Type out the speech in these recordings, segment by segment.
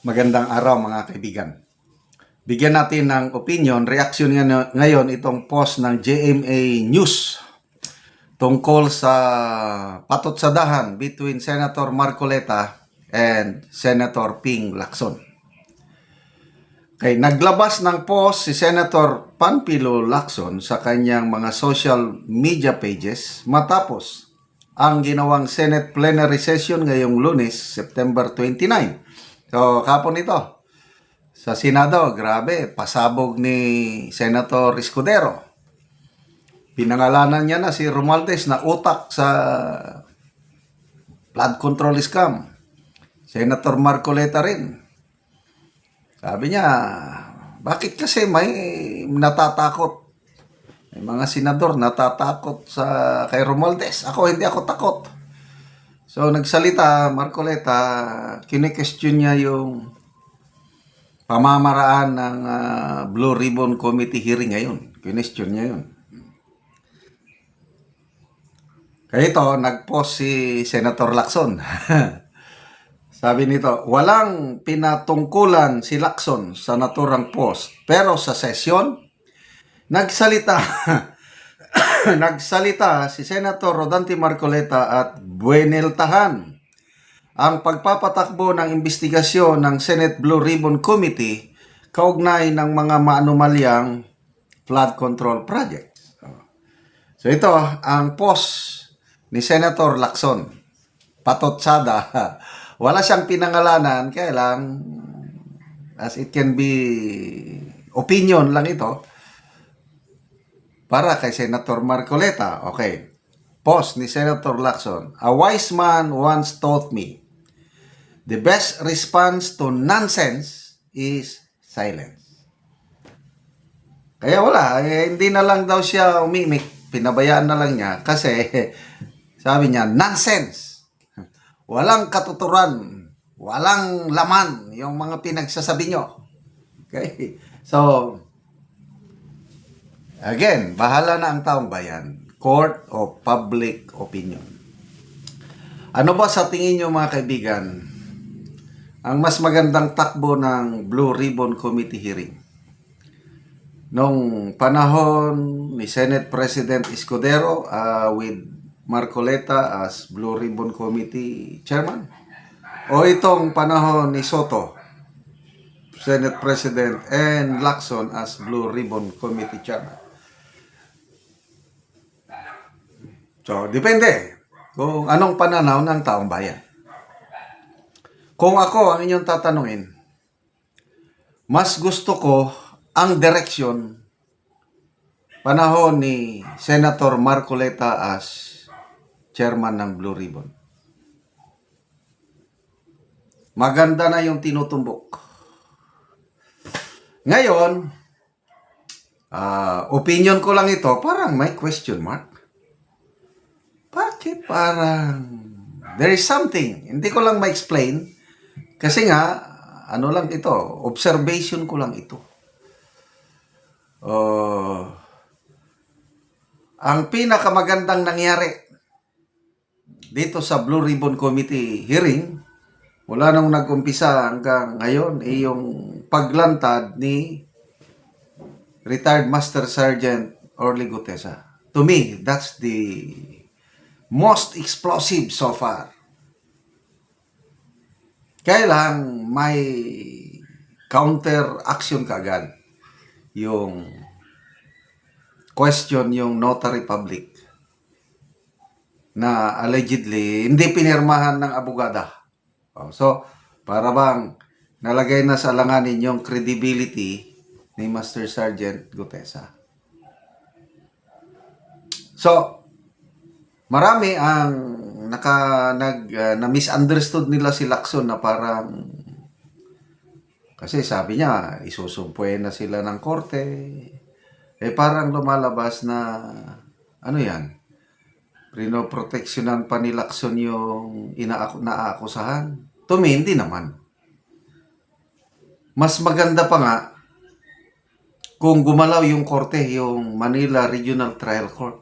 Magandang araw mga kaibigan. Bigyan natin ng opinion, reaction ngayon itong post ng GMA News tungkol sa patutsadahan between Senator Marcoleta and Senator Ping Lacson. Okay, naglabas ng post si Senator Panfilo Lacson sa kanyang mga social media pages matapos ang ginawang Senate plenary session ngayong Lunes, September 29. So, kapon ito. Sa Senado, grabe, pasabog ni Senator Escudero. Pinangalanan niya na si Romualdez na utak sa flood control scam. Senator Marcoleta rin. Sabi niya, bakit kasi may natatakot? May mga senador natatakot sa kay Romualdez. Hindi ako takot. So nagsalita Marcoleta, kine-question niya yung pamamaraan ng Blue Ribbon Committee hearing ngayon. Question niya yun. Kaya ito, nag-post si Senator Lacson. Sabi nito, walang pinatungkulan si Lacson sa naturang post. Pero sa sesyon, nagsalita nagsalita si Senator Rodante Marcoleta at bueneltahan ang pagpapatakbo ng investigasyon ng Senate Blue Ribbon Committee kaugnay ng mga maanumalyang flood control projects. So ito ang post ni Senator Lacson. Patotsada. Wala siyang pinangalanan, kaya lang as it can be opinion lang ito para kay Senator Marcoleta. Okay. Post ni Senator Lacson. A wise man once taught me, the best response to nonsense is silence. Kaya wala, hindi na lang daw siya umimik. Pinabayaan na lang niya kasi sabi niya, nonsense. Walang katuturan, walang laman yung mga pinagsasabi nyo. Okay? So, again, bahala na ang taong bayan. Court of public opinion. Ano ba sa tingin nyo mga kaibigan ang mas magandang takbo ng Blue Ribbon Committee hearing? Nung panahon ni Senate President Escudero with Marcoleta as Blue Ribbon Committee Chairman? O itong panahon ni Soto, Senate President, and Lacson as Blue Ribbon Committee Chairman? So, depende kung anong pananaw ng taong bayan. Kung ako ang inyong tatanungin, mas gusto ko ang direksyon panahon ni Senator Marcoleta as chairman ng Blue Ribbon. Maganda na yung tinutumbok. Ngayon, opinion ko lang ito, parang may question mark. Bakit parang there is something? Hindi ko lang ma-explain. Kasi nga, ano lang ito, observation ko lang ito. Ang pinakamagandang nangyari dito sa Blue Ribbon Committee hearing, mula nung nag-umpisa hanggang ngayon, yung paglantad ni retired Master Sergeant Orly Gutesa. To me, that's the most explosive so far. Kaya lang may counter action kaagad. Yung question yung notary public na allegedly hindi pinirmahan ng abogada. So, para bang nalagay na sa alanganin yung credibility ni Master Sergeant Gutesa. So, marami ang na-misunderstood nila si Lacson na parang kasi sabi niya, isusumpuin na sila ng korte. Parang lumalabas na ano yan? Pinoproteksyonan pa ni Lacson yung naaakusahan. To me, hindi naman. Mas maganda pa nga kung gumalaw yung korte, yung Manila Regional Trial Court.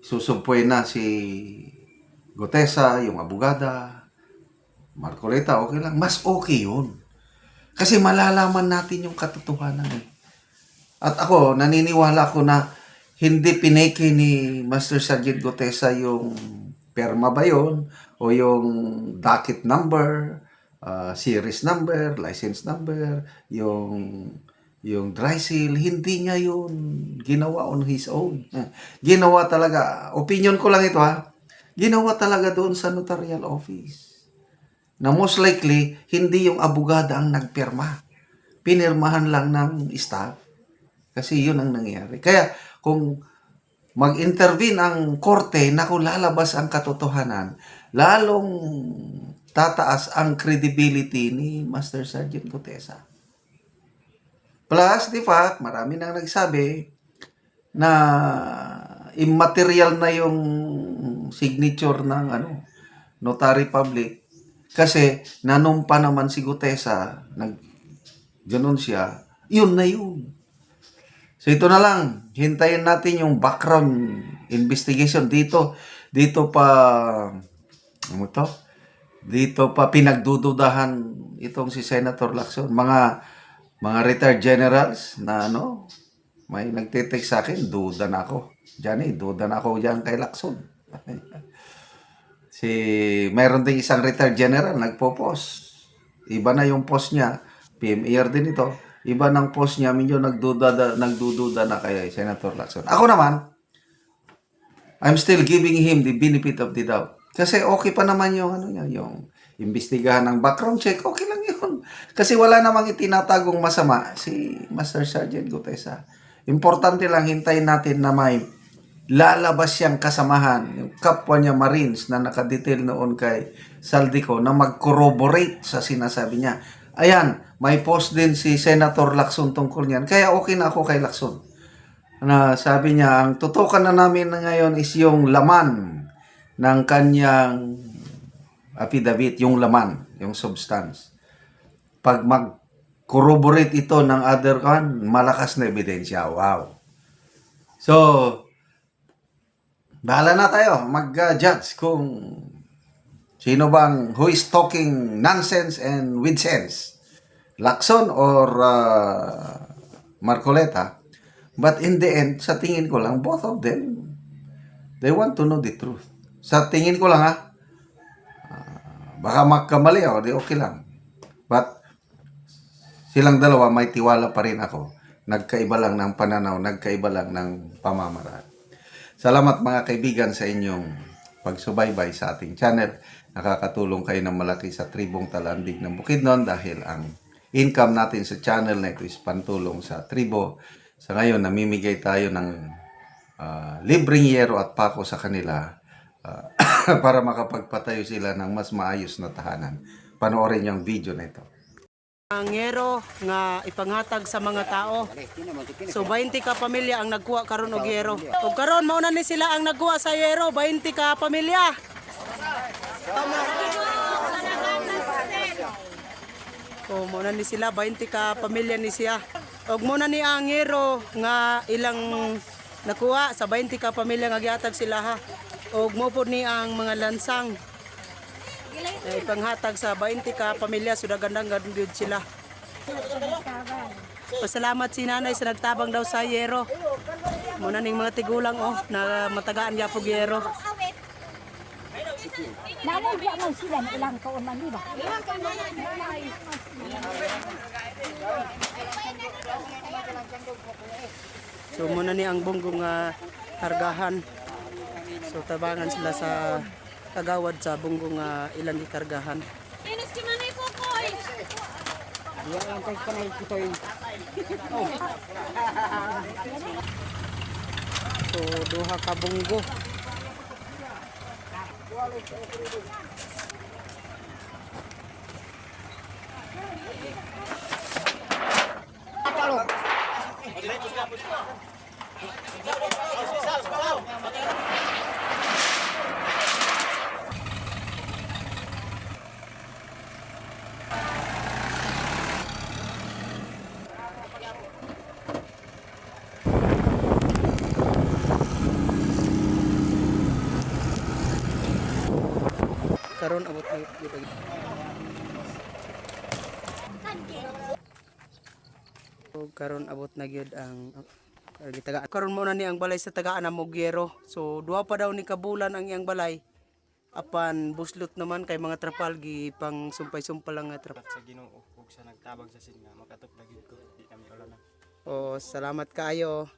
Susumpuin na si Gutesa, yung abogada. Marcoleta, okay lang. Mas okay yun. Kasi malalaman natin yung katotohanan eh. At ako, naniniwala ko na hindi pineke ni Master Sergeant Gutesa yung perma ba yun, o yung docket number, series number, license number, yung dry seal, hindi niya yun ginawa on his own. Ginawa talaga, opinion ko lang ito ha, ginawa talaga doon sa notarial office. Na most likely, hindi yung abogada ang nagpirma. Pinirmahan lang ng staff. Kasi yun ang nangyari. Kaya kung mag-intervene ang korte na kung lalabas ang katotohanan, lalong tataas ang credibility ni Master Sergeant Gutesa. Plus, the fact, marami nang nagsabi na immaterial na yung signature ng notary public kasi nanumpa naman si Gutesa, ganun siya, yun na yun. So ito na lang, hintayin natin yung background investigation dito pa dito pa pinagdududahan itong si Senator Lacson, mga retired generals na may nagte-text sa akin, duda na ako. Duda na ako diyan kay Lacson. Mayroon ding isang retired general nagpo-post. Iba na yung post niya, PMAR din ito. Iba ng post niya, medyo nagdududa na kay Senator Lacson. Ako naman, I'm still giving him the benefit of the doubt. Kasi okay pa naman yung yung imbestigahan ng background check, okay lang yun. Kasi wala namang itinatagong masama si Master Sergeant Gutesa. Importante lang hintayin natin na may lalabas siyang kasamahan, yung kapwa niya Marines na nakadetail noon kay Saldico na mag-corroborate sa sinasabi niya. Ayan, may post din si Senator Lacson tungkol niyan. Kaya okay na ako kay Lacson. Na sabi niya, ang tutukan na namin ngayon is yung laman ng kanyang affidavit, yung laman, yung substance. Pag mag-corroborate ito ng other one, malakas na ebidensya. Wow. So, bahala na tayo mag-judge kung sino bang who is talking nonsense and with sense, Lacson or Marcoleta. But in the end, sa tingin ko lang, both of them, they want to know the truth. Sa tingin ko lang baka magkamali di okay lang. But silang dalawa may tiwala pa rin ako. Nagkaiba lang ng pananaw, nagkaiba lang ng pamamaraan. Salamat mga kaibigan sa inyong pagsubaybay sa ating channel. Nakakatulong kayo ng malaki sa tribong Talandig ng Bukidnon dahil ang income natin sa channel na ito is pantulong sa tribo. Sa ngayon, namimigay tayo ng libreng yero at pako sa kanila para makapagpatayo sila ng mas maayos na tahanan. Panoorin yung video na ito. Ang yero nga ipanghatag sa mga tao. So 20 ka pamilya ang nagkuha karon og yero. Ug karon mao na ni sila ang nagkuha sa yero, 20 ka pamilya. O mao na ni sila 20 ka pamilya ni siya. Ug mao na ni ang yero nga ilang nakuha sa 20 ka pamilya nga gihatag sila ha. Ug mo pod ni ang mga lansang ipanghatag sa 20 ka pamilya, so gandang gud sila. Pasalamat si nanay sa nagtabang daw sa yero. Muna ning mga tigulang na matagaan gyapon yero. Namun di man sila ilang taon man di ba? So muna ni ang bunggong kargahan. So tabangan sila sa kagawad sa bunggong ilang gikargahan. Inis ki manay ko koy. Yan kay kanay kitoy. So duha ka bunggo. Karon abot na O karon abot na gyud ang gitaga. Karon mo na ni ang balay sa tagaan na Mogyero. So duha pa daw ni kabulan ang iyang balay. Apan buslot naman kay mga trapal gi pang sumpay-sumpal lang nga trapal. Sa Ginoo ug sa nagtabag sa sin nga makatuklag gid ko di kami ulan na. O salamat kaayo.